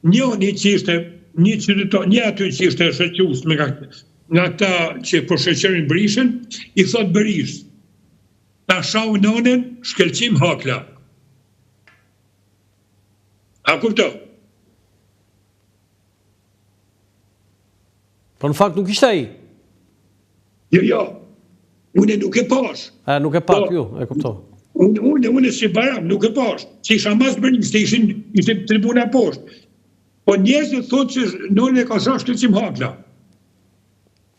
njëri që ishte një aty që ishte shoqus nga këta që po shoqërin Berishën, i thot Berish, ta shau nënën, shkelqim hakla. A kupto? Po në fakt nuk ishte ai. Jo. Unë nuk e pash. Nuk e pak ju, e kuptoj. Unë si Baram nuk e pash. Si isha mas Berish, ishte tribuna poshtë. Po njerëzit thotë që nënë e ka shau shkelqim hakla.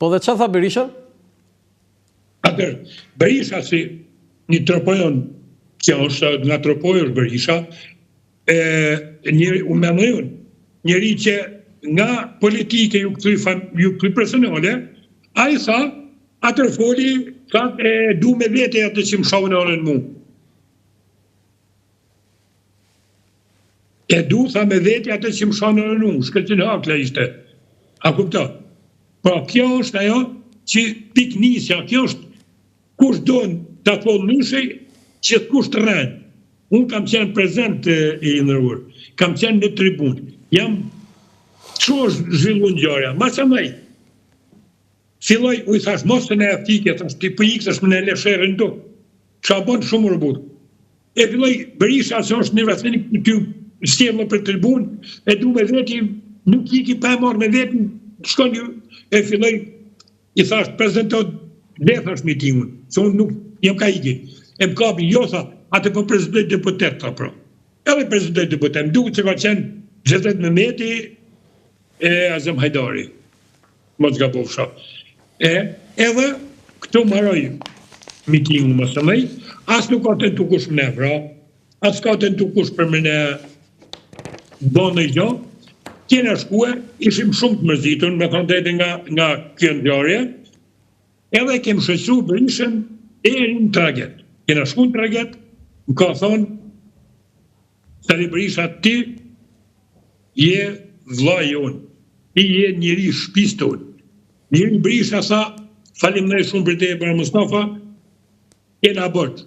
Po dhe çfarë tha Berisha? Atër, Berisha si një tropojon, që është nga tropojë është Berisha, unë me mëjën, njëri që nga politike ju këtëj personale, a i tha, atër foli, tha, du me vete atë që më shau në orën mu. Du, tha me vete atë që më shau në orën mu, shkelqim hakla ishte. A kupto? Pra, kjo është ajo që piknisja, kjo është kush donë të thonë nëshej, që kush të rrenë. Unë kam qenë prezent i ndërruar, kam qenë në tribunë. Jam që është zhvillu në gjarja, ma që mëj. Filloj, u i thash, mos të ne aftike, thash, ti për ikës më në lesherën do. Që a bënë shumë rëbur. E filloj, Berisha, që është një rrëtheni të stjellë për tribunë, e du me veti, nuk iki pa e marrë me veti, shkon ju, e filloj, i thash, prezentot, le thash mitingun, që unë nuk, jam ka iki. E më kapi, jo, tha, atë po prezident deputet, tha pro. Edhe prezident deputet, më duke që ka qenë Xhezret Mehmeti e Azem Hajdari. Mos nga po fsha. Edhe këtu maroj mitingu më së mëj, as nuk ka të kush më ne, pra, as ka të kush për më ne do në gjo, kjena shkue, ishim shumë të mërzitur, me thonë dhejtë nga kjo ngjarje, edhe kem shëqru Berishën e në traget. Kena shku në traget, më ka thonë, Sali Berisha, ti je vlla jonë, ti je njëri shtëpisë tonë. Njëri Berisha sa, faleminderit shumë për te për Mustafa, kena abort.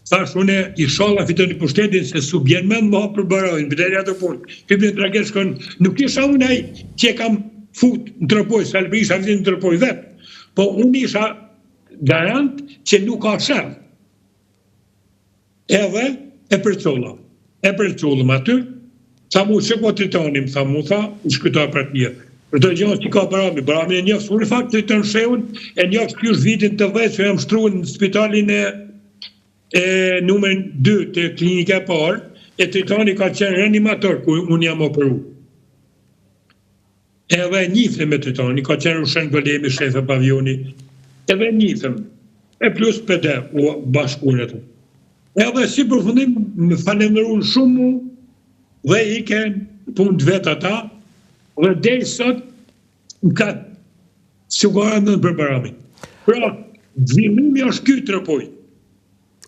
Thash une, inshallah fitoni pushtetin se su bjen me më për barojnë, bëtërja të punë. Këpë në traget shkon, nuk isha unë ai që kam fut në tropoj, Sali Berisha vitin në tropoj vetë, po unë isha garant që nuk ka shërë. Edhe e përcollëm aty, sa mu që po tritonim, tha mu, tha, u shkytoj për të një. Për të gjënë që ka Barami e njëfë, unë fakt të në shehun, e njëfë kjush vitin të vetë, që jam shtruën në spitalin e numër 2 të klinike parë, e tritoni ka qenë reanimator, ku unë jam operu. Edhe njifëm me tritoni, ka qenë Rushen Golemi, shefe pavioni, edhe njifëm, e plus PD, u bashkunet. Edhe si përfundim, më falenderun shumë mu, dhe i kenë punë të vetë ata, dhe deri sot më ka sigurat në përbërami. Pra, dhimimi është ky tropoj.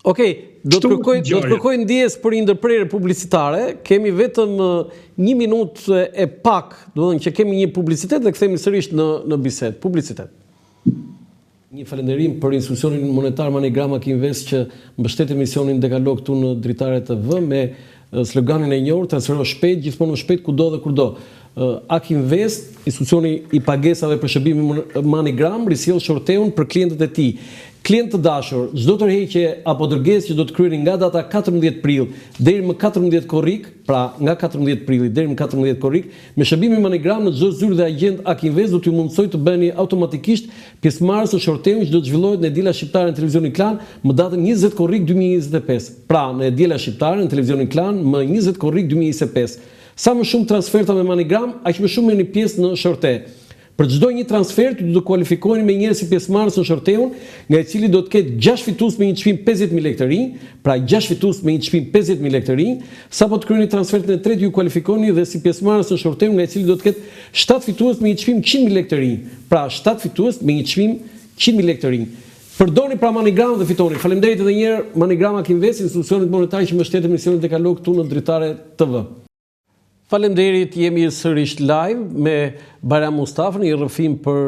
Okej, do të kërkoj ndjes për një ndërprerje publicitare, kemi vetëm 1 minutë e pak, do të thënë që kemi një publicitet dhe kthehemi sërish në bisedë. Publicitet. Një falenderim për institucionin monetar Manigrama Kinvest që mbështet emisionin Dekalog këtu në Dritare TV me sloganin e njohur, transfero shpejt, gjithmonë shpejt kudo dhe kurdo. Akinvest, institucioni i pagesave për shërbimi Manigram, risjell shorteun për klientët e tij. Klient të dashur, çdo tërheqje apo dërgesë që do të kryeni nga data 14 prill deri më 14 korrik, pra nga 14 prilli deri më 14 korrik, me shërbimi Manigram në çdo zyrë dhe agjent Akinvest do t'ju mundsoj të bëheni automatikisht pjesëmarrës në shorteun që do të zhvillohet në Djela Shqiptare në televizionin Klan më datën 20 korrik 2025. Pra, në Djela Shqiptare në televizionin Klan më 20 korrik 2025. Sa më shumë transferta me Manigram, aq më shumë merrni pjesë në shorte. Për çdo një transfer ju do të kualifikoheni me njëherë si pjesëmarrës në shorteun, nga i cili do të ketë 6 fitues me një çmim 50000 lekë të rinj, pra 6 fitues me një çmim 50000 lekë të rinj, sapo të kryeni transfertin e tretë ju kualifikoheni dhe si pjesëmarrës në shorteun, nga i cili do të ketë 7 fitues me një çmim 100000 lekë të rinj, pra 7 fitues me një çmim 100000 lekë të rinj. Përdorni pra Manigram dhe fitoni. Faleminderit edhe një herë Manigrama Kinvest, institucionit monetar që mbështet emisionin Dekalog këtu në Dritare TV. Faleminderit, jemi sërish live me Bajram Mustafa, një rrëfim për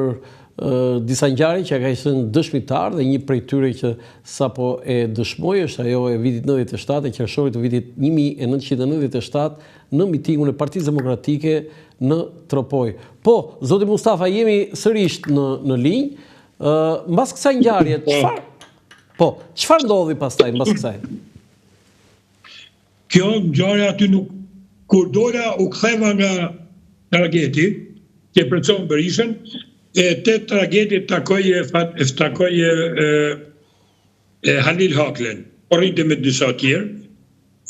disa ngjarje që ka qenë dëshmitar dhe një prej tyre që sapo e dëshmoi është ajo e vitit 97, e qershorit të vitit 1997 në mitingun e Partisë Demokratike në Tropoj. Po, zoti Mustafa, jemi sërish në linjë. Mbas kësaj ngjarje, çfarë ndodhi pastaj mbas kësaj? Kjo ngjarje aty nuk, kur dola u ktheva nga tragedi, që përcon Berishën, e te tragedi takoj Halil Haklen, rrinte me disa tjerë,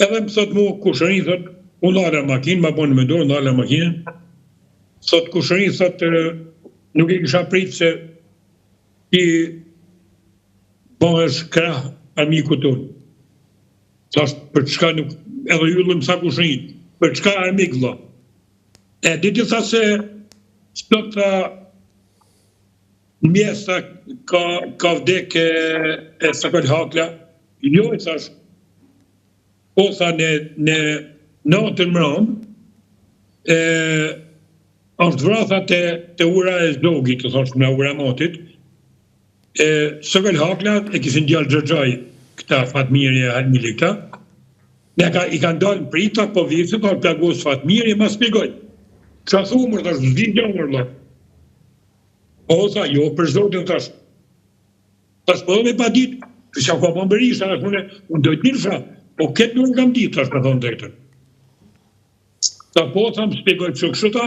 edhe më thot mua Kushërin, thot, unë ala makinë, ma bonë me dorë, unë ala makinën, thot Kushërin, thot, nuk i kisha pritë se ti bëhesh krah armiku tonë. Thash, për çka nuk, edhe yllëm sa Kushërin, për çka armik vëlla. E diti tha se sot tha mjesa ka vdek e Sakal Hakla, jo e thash, po tha në natën mram, është vratha të ura e zdogit, të thash në ura motit, Sakal Hakla e kishin djallë Xhaxhaj, këta Fatmiri e Halmili këta, i kanë dalë në prita, po vjithë, ka plagos Fatmiri, ma spjegoj. Qa thumër, thash, zdin gjomër, la. O, tha, jo, për zotin, thash. Thash, po dhe me pa dit, që ka po më Berisha, unë dojtë mirësha, po këtë nuk kam dit, thash, me thonë të këtër. Tha, po, tha, më spjegoj që këshuta,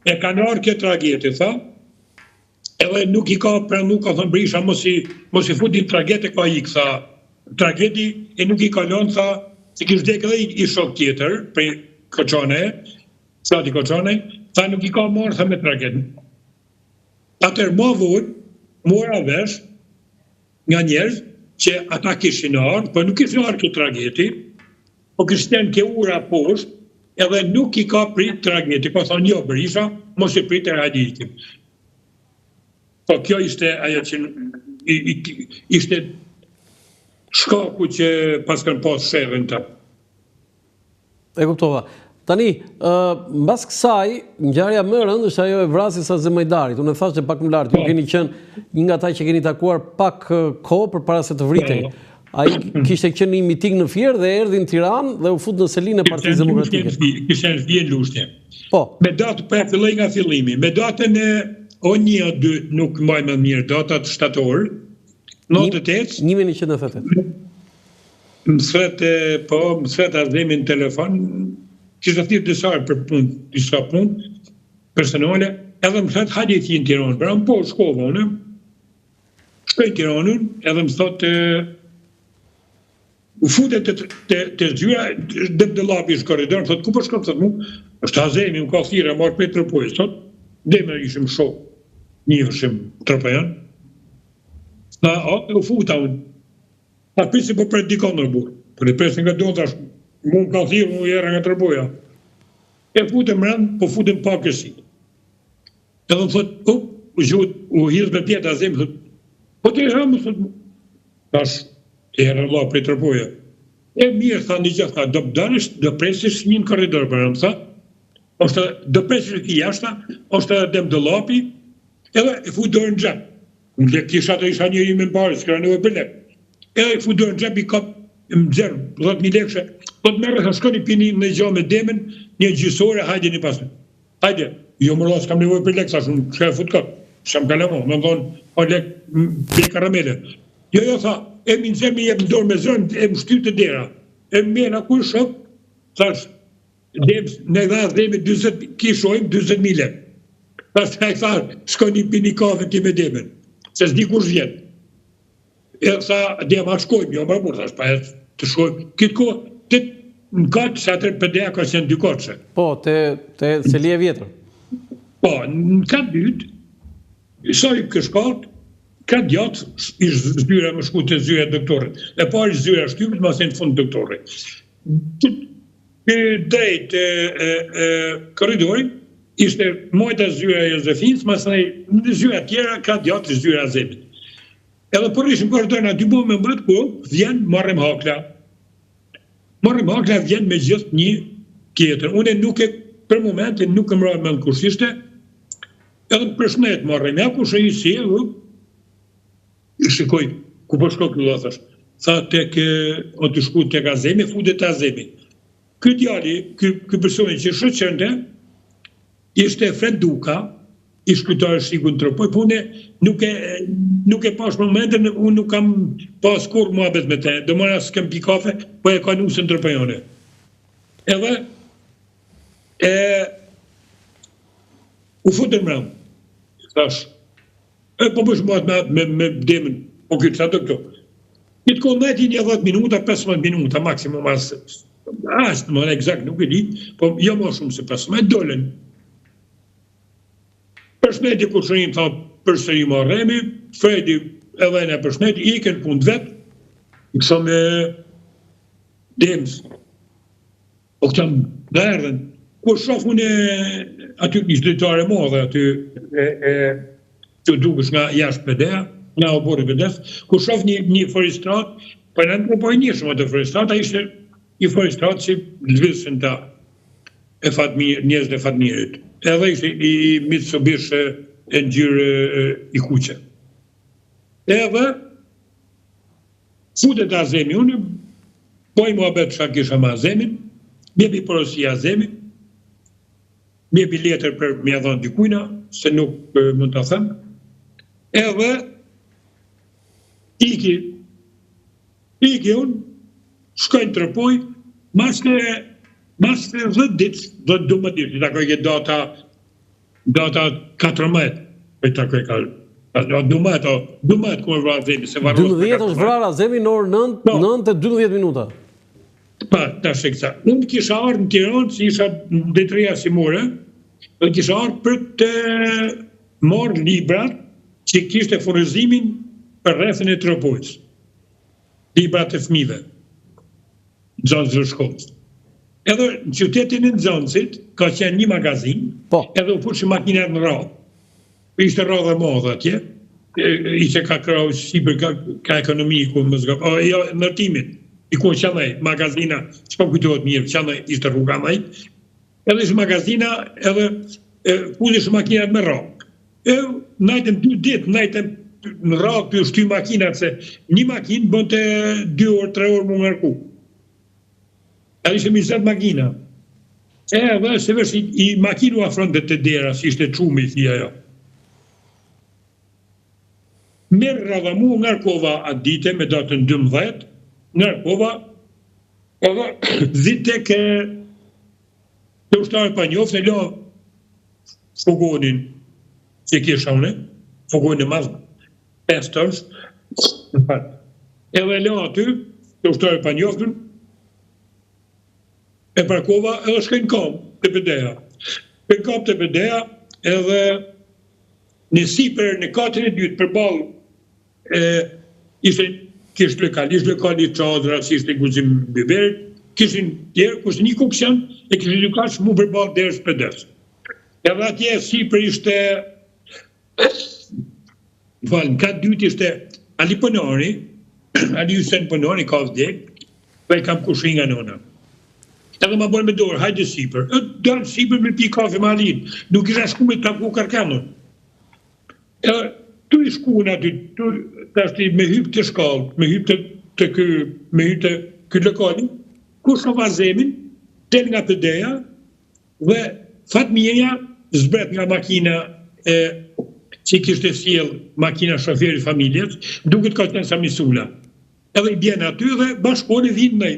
e kanë arë këtë trageti, tha, edhe nuk i ka pranu, ka thonë Berisha, mos i futin tragete, ka ik, tha, tragedi, e nuk i kalon, tha, si kishtë dek edhe i shok tjetër, për Koçane, Sati Koçane, tha nuk i ka marrë, tha, me tragedin. Atër ma vonë, mora vesh nga njerëz që ata kishin ardhë, po nuk kishin ardhë këtë tragedi, po kishten ke ura poshtë, edhe nuk i ka prit tragedi, po thonë jo Berisha, mos i prit e radikim. Po kjo ishte ajo që ishte shkaku që pas kanë pas shërën ta. E kuptova. Tani, mbas kësaj, ngjarja më e rëndë është ajo e vrasjes së Zemajdarit. Unë e thash që pak më lart, ju keni qenë një nga ata që keni takuar pak kohë përpara se të vritej. Ai kishte qenë një miting në Fier dhe erdhi në Tiranë dhe u fut në selinë e Partisë Demokratike. Kishte vjen lushte. Po. Me datë po filloi nga fillimi. Me datën e O1-2 nuk mbaj më mirë, datat shtator. 98. 1998. Më thret Azemi në telefon, kishte thirrë disa për punë, disa punë personale, edhe më thot hajde ti në Tiranë. Pra po shkova unë. Shkoj në Tiranë, edhe më thot u futet të zyra, dëmdëllapi është korridor, thot ku po shkon, thot mu, është Azemi, më ka thirrë, marr për Tropoj, thot, dhe me ishim shok, njëfëshim Tropojan. Tha, u futa unë. Ta pisi po predikon në burë, për e presin nga do të ashtë, mu ka thirë, mu jera nga Tropoja. E futem rëndë, po futem pak e si. Edhe më thot, u hirë me pjetë Azemi, thot, po të e rëmë, thot mu. Tash, e herë Allah për e Tropoja. E mirë, tha një gjithë, tha, do presish një në korridor për rëmë, tha, është do presish këti jashta, është edhe dem dëllapi, edhe e fu dorë në gjep. Në lek kisha të isha njëri me më pare, s'këra nëve për lek. Edhe e fu dorë në gjep, i kap më gjerë, 10.000 lekshe, po të merë, shkoni pini në gjo me demen, një gjysore, hajde një pasën. Hajde, jo më rrasë kam nevoj për lek, sa shumë, shka e fut kap, sham kalemo, më ndonë, o lek, për karamele. Jo, tha, e më nëzër me jep në dorë me zërën, e më shtyr të dera, e më mena kur shok, thash, në dha dhemi 20, kishojmë 20.000 lek. Thash, e tha, shkoni pini kafe ti me demen, se s'di kush vjetë. E tha, dema shkojmë, jo më mërë, thash, pa e të shkojmë. Kitë kohë, të në katë, se atër përdeja ka qenë 2 katëshe. Po, të Selia vjetër. Po, në katë dytë, sa i këshkatë, katë djatë, ishtë zyra më shku të zyra doktorit. E pari zyra shtypit, ma se në fund doktorit. Për drejt korridori, ishte mojta zyra Jozefinës, ma se në zyra tjera, katë djatë zyra Azemit. Edhe për ishëm korridori në dy bo me mbët ku, vjen Marrem Hakla. Marrem Hakla vjen me gjithë një tjetër. Une nuk e, për momentin, nuk e mërë me në kush ishte, edhe përshnet marrë, ja ku shë i si, i shikoj, ku po shko këllu, thash, tha o të shku tek Azemi, fudet të Azemi. Ky djali, ky personi që shëqënde, ishte Fred Duka, i shkrytarë Shikun Tropoj, po une nuk e pash momentën, unë nuk kam pas kur muhabet me te, do mëra s'kem pi kafe, po e ka nusën Tropojone. Edhe, u futën mram, thash, po bësh muhat me demën, po këtë sa të këto. Këtë kohë me ti një 10 minuta, 15 minuta, maksimum asë, më në exakt nuk e di, po jo më shumë se 15, dolen. Përshëndetje kur shërim, tha përsëri marremi, Fredi edhe në përshëndetje, iken punë vetë, i kësa me demës. O këta më erdhen, kur shof unë aty një shdetare modhe, aty që dukës nga jashtë PDA, nga obori PDS, kur shof një forestrat, për në në pojë një shumë atë forestrat, a ishte një forestrat që lëvisën ta njëzën e Fatmirit. Edhe ishte i Mitsubishi e ngjyrë i kuqe. Edhe futet Azemi, unë poj muhabet çka kisha me Azemin, mjepi porosi Azemi, mjepi letër për m'ia dhënë dikujna, se nuk mund ta them. Edhe iki unë, shkojnë Tropoj, mas të 10 ditë, 12 ditë, i takoj ke data 14, i takoj ka 12 ku e vra Azemi, se varros. 12 është vrarë Azemi në orë 9:12 minuta. Pa, ta sheksa. Unë kisha ardhë në Tiranë, si isha drejtoria simore, dhe kisha ardhë për të marrë librat që kishte furnizimin për rrethën e Tropojës. Librat e fëmijëve. Nxënës të shkollës. Edhe në qytetin e Nxënësit ka qenë një magazin, edhe u fushë makinat në radhë. Ishte radhë e modhë atje, ishte ka krahë sipër ka ekonomi ku më zgap, jo ndërtimit, i ku qanaj magazina, çka kujtohet mirë, qanaj ishte rruga maj, edhe ishte magazina, edhe fushë makinat me radhë. Najtëm 2 ditë, najtëm në radhë për shty makinat, se një makinë bënte 2 orë, 3 orë më ngarku. Edhe ishte 20 makina. Edhe se vesh i makinu afronte të dera, si ishte çumi, thia jo. Merë radhamu ngarkova atë dite me datën 12, ngarkova, edhe zite ke të ushtarë pa njoftë, e lo fogonin që kisha une, fogonin e madhë, 5 tërës, edhe lo aty, të ushtarë pa njoftën, e parkova edhe shkojnë kam të PDA. Për kam të PDA edhe në sipër në katën e dytë përballë kishte lokali çadra, si ishte guzim biberit, kishin tjerë, kushte një kuksion, e kishin lukash mu përballë derës PDA-s. Edhe atje sipër ishte në katë dytë ishte Ali Ponori, Ali Hussein Ponori ka vdek, dhe i kam kushin nga nona. Edhe ma bërë me dorë, hajde sipër. Dalë sipër me pi kafe me Alin. Nuk isha shku me taku karkanën. Edhe tu i shku në aty, të ashti me hyp të shkallë, me hyp të këtë lokali, ku shof Azemin, del nga PDA, dhe Fatmia zbret nga makina që kishte sjell makina shoferi familjes, duket ka qenë sa misula. Edhe i bjen aty dhe bashkoni vinë me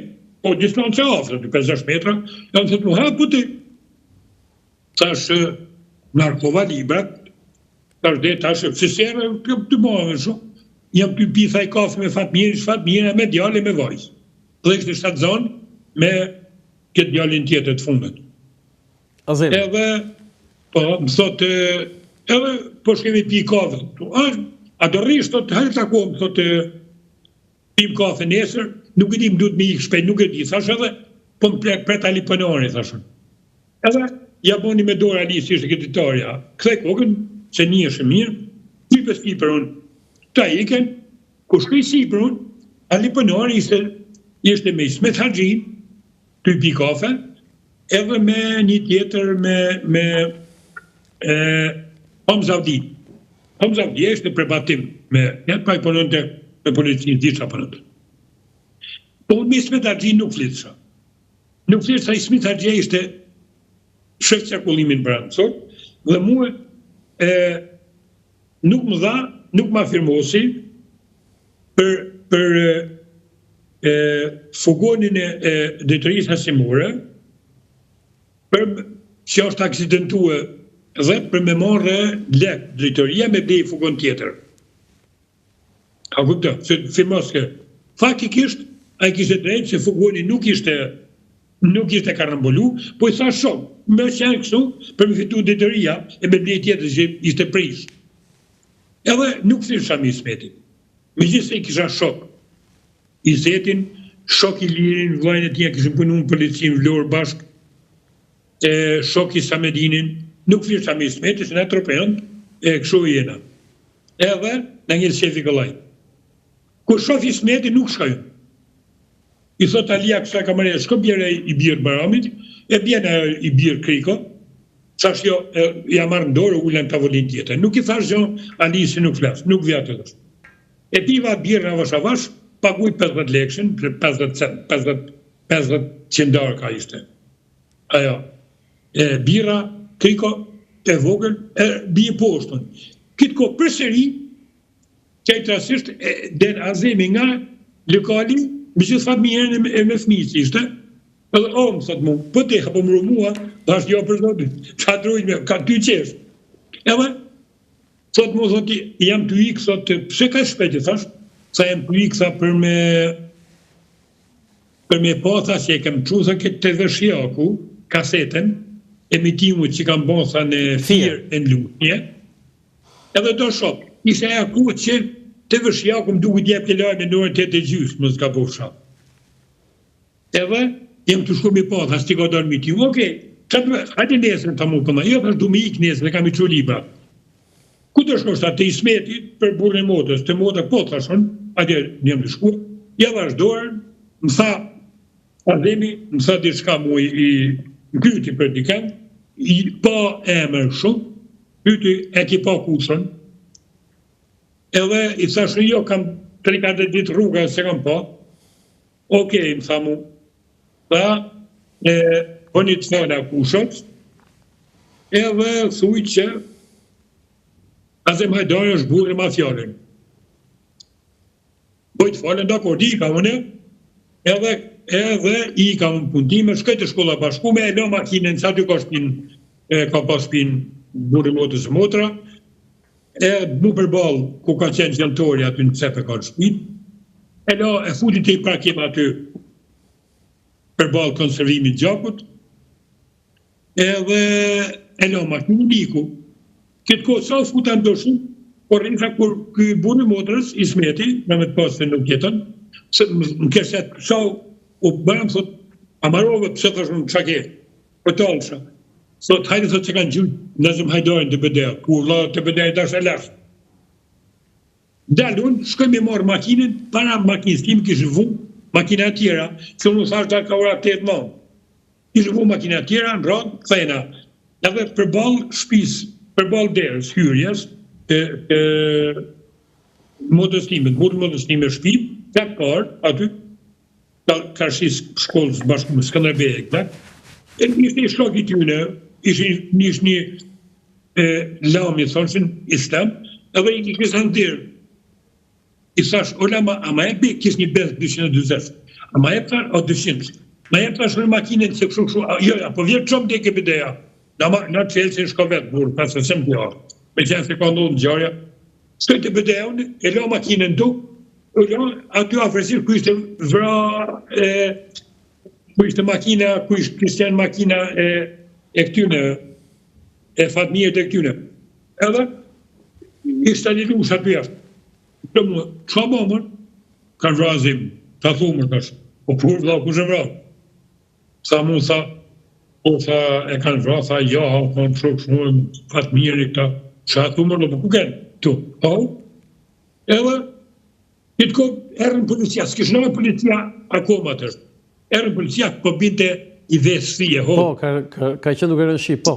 po distancë afër, 50 metra, janë thëtë mu, ha, po ti. Tash, narkova librat, tash, fësere, të bëve shumë, jam të pi thaj kafe me Fatmira, me djale, me vajzë. Dhe kështë 7 zonë, me këtë djalin tjetër të fundet. Edhe, po, më thotë, edhe, po shkemi pi kafe. A do rrisht, thotë, hajtë takohë, më thotë, pim kafe nesër, nuk e di më duhet me ikë shpejt, nuk e di, thash edhe, po më pret Ali Ponori, thashën. Edhe, ja boni me dorë Ali, si ishte këtitarja, kthej kokën, se një është mirë, type sipër unë, ta iken, ku shkoj sipër unë, Ali Ponori ishte me Ismet Haxhin, të pi kafe, edhe me një tjetër Hamza Avdi është në përbatim me pa i punonte me policinë disha punonte. Po unë Ismet Haxhi nuk flitësha. Nuk flitësha Ismet Haxhi ishte shef qarkullimin brendësor dhe mua nuk më afirmosi për fugonin e drejtorisë hasimore për që është aksidentue dhe për me marrë lek drejtoria me blej fugon tjetër. A kupto, firmos ke. Faktikisht, a i kishte drejtë se fugoni nuk ishte karambolu, po i tha shok, me qenë kështu për me fitu drejtoria e me blej tjetër që ishte prish. Edhe nuk thysha me Ismetin. Me gjithë se i kisha shok. Izetin, shok i Lirin, vllajën e tij kishin punuar në policinë Vlorë bashk, shok i Samedinin, nuk thysha me Ismetin, se na tropejon e kështu jena. Edhe na ngel shefi kollaj. Kur shoh Ismetin nuk shkoj. I thot Alia kësa kamarja, shko bjere i birë Baramit, e bjene i birë Kriko, thash jo, ja marrë në dorë, ullën tavolin tjetër. Nuk i thash jo, Ali si nuk flasë, nuk vja të dhështë. E piva birë në avash, paguj 50 lekshin, 50 qendarë ka ishte. Ajo, bira, Kriko, e vogël, bje poshtën. Kitë ko përsëri, që i trasisht, den azemi nga lokali, me që thot mirën e me fëmijës ishte, edhe më thot mu, po te apo më rumua, thash jo për zotin, qa drujnë me, ka 2 qesh. Edhe, thot mu, thot, jam të ikë, thot, pse ka shpeti, thash, sa jam të ikë, tha, për me po, thash, që e kem qu, tha, këtë të vëshjaku, kaseten, emitimu që kam bon, tha, në firë e në lutje, edhe do shok, ishe e aku që të vëshjaku më duke djep të lajme në orën 8:30, më s'ka po shak. Edhe, jem të shku mi po, tha, s'ti ka dorë mi ti, okej, hajde nesën të mu pëma, jo, thash du me ik nesën, e kam i qo libra. Ku të shkosh ta të Ismeti për burën e motës, të mota po të thashon, hajde njëm të shku, ja vazhdojnë, më tha, Ademi, më tha diçka mu i pyti për dikën, i pa emër shumë, pyti e ki pa kushën, edhe i thashë jo, kam 3-4 ditë rruga se kam pa, okej, më tha mu, tha, po një të fona kushët, edhe thuj që Azem Hajdari është burë ma fjallin. Po i të falen dakord, i ka mëne, edhe i ka më puntime, shkaj të shkolla bashkume, e lo makinën, sa ty ka pas pinë burë motës motra, e mu përbal, ku ka qenë gjëntori aty në cepe ka në shpin, e lo e futit e i prakim aty përbal konservimit gjakut, edhe e lo makinën iku. Këtë kohë sa futa ndoshin, por rinfa kur këj burë motrës, Ismeti, me me të pasë të nuk jetën, më kërset sa u bëram, thot, amarove pëse të shumë qake, për të alësha. Thot, hajde thot që kanë gjyë, nëzëm hajdorin të bëdea, kur la të bëdea dash e lashë. Dalun, shkoj me marë makinën, para makinës tim kishë vu makina tjera, që unë thash da ka ora 8 manë. Kishë vu makina tjera, në radë, thena, edhe përbal shpisë, përbal derës, hyrjes, modestimet, burë modestime shpip, të karë, aty, ka shqis shkollës bashkumë, Skanderbej, e ishte i shkak i tyne, ishte një lami, thonshin, islam, edhe i kësë ndërë, i thash, ola, ama e be, kis një bez 220, ama e thar, o 200, ma e thash në makinën, se këshu, jo, apo vjerë qëmë dhe ke bideja, në qelë se shko vetë burë, pasë se më pjarë, me qenë se ka ndonë në gjarja, s'koj të bëdeun, e lo makinën tu, aty afresir ku ishte vra, ku ishte makina, ku ishte Kristian makina e këtyne, e Fatmijet e këtyne. Edhe, ishte alilu sa të jashtë. Të mu, qa bomër? Kanë vrazim, ta thumër tash, po kur vla, ku shë vra? Sa mu, sa, po tha, e kanë vra, tha, ja, kanë shumë, Fatmijet e këta, qa thumër, në ku kënë? Tu, au? Edhe, këtë kohë, erën policia, s'kish në policia akoma të është. Erën policia, po binte i vesë fije, ho. Po, ka qenë duke rënë shi, po.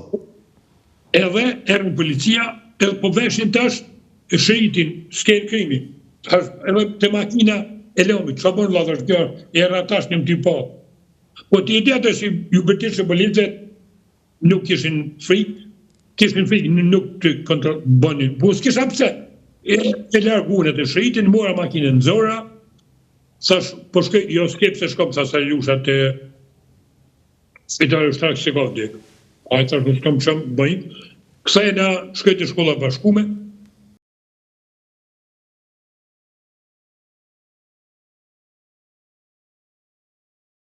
Edhe, erën policia, edhe po veshin tash e shëritin, s'ke krimi. Edhe të makina e lomit, që bon vladër kjo, e ratash një më po. Po të ideja të si ju bërtisë policët nuk kishin frikë, nuk të bonin. Po s'kisha pse, e largunet e shëritin, mora makinën në zora, thash, po shkej, jo s'kep se shkom, thash, sa lusha të spitare shtrak sekondi. A e thash, nuk s'kom qëmë bëjmë. Kësa e na shkej të shkolla bashkume,